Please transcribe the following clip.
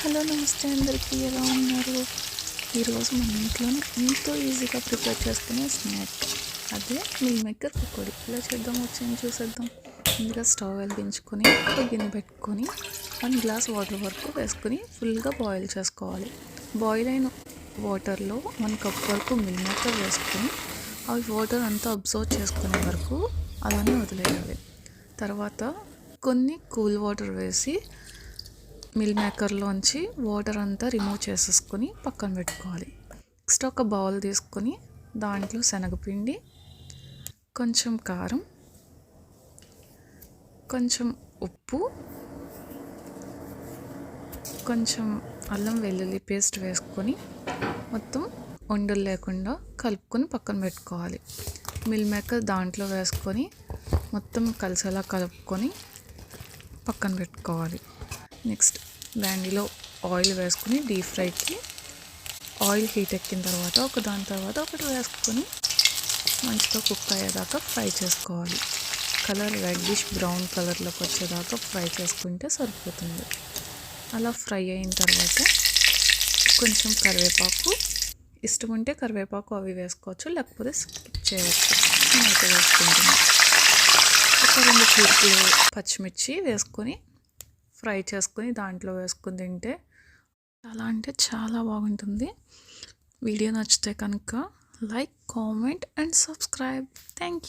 Hello నమస్తే అందరికీ, ఎలా ఉన్నారు? ఈరోజు మన ఇంట్లోనే ఎంతో ఈజీగా ప్రిపేర్ చేసుకునే స్నాక్, అదే మిల్ మేకర్ పకోడీ. ఎలా చేద్దామో వచ్చి చూసేద్దాం. ముందుగా స్టవ్ వెలిగించుకొని ఒక గిన్నె పెట్టుకొని 1 గ్లాస్ వాటర్ వరకు వేసుకొని ఫుల్గా బాయిల్ చేసుకోవాలి. బాయిల్ అయిన వాటర్లో 1 కప్ వరకు మిల్ మేకర్ వేసుకొని అవి వాటర్ అంతా అబ్జర్వ్ చేసుకునే వరకు అలానే వదిలేయాలి. తర్వాత కొన్ని కూల్ వాటర్ వేసి మిల్ మేకర్లోంచి వాటర్ అంతా రిమూవ్ చేసేసుకొని పక్కన పెట్టుకోవాలి. నెక్స్ట్ ఒక బౌల్ తీసుకొని దాంట్లో శనగపిండి, కొంచెం కారం, కొంచెం ఉప్పు, కొంచెం అల్లం వెల్లుల్లి పేస్ట్ వేసుకొని మొత్తం ఉండలు లేకుండా కలుపుకొని పక్కన పెట్టుకోవాలి. మిల్ మేకర్ దాంట్లో వేసుకొని మొత్తం కలిసేలా కలుపుకొని పక్కన పెట్టుకోవాలి. నెక్స్ట్ బ్యాండీలో ఆయిల్ వేసుకొని డీప్ ఫ్రైకి ఆయిల్ హీట్ ఎక్కిన తర్వాత దాని తర్వాత ఒకటి వేసుకొని మంచిగా కుక్ అయ్యేదాకా ఫ్రై చేసుకోవాలి. కలర్ రెడ్డిష్ బ్రౌన్ కలర్లోకి వచ్చేదాకా ఫ్రై చేసుకుంటే సరిపోతుంది. అలా ఫ్రై అయిన తర్వాత కొంచెం కరివేపాకు, ఇష్టం ఉంటే కరివేపాకు అవి వేసుకోవచ్చు, లేకపోతే స్కిప్ చేయవచ్చు. నేనైతే వేసుకుంటున్నాను. ఒక 2 చీలికలు పచ్చిమిర్చి వేసుకొని ఫ్రై చేసుకొని దాంట్లో వేసుకొని తింటే చాలా అంటే చాలా బాగుంటుంది. వీడియో నచ్చితే కనుక like, comment and subscribe. Thank you.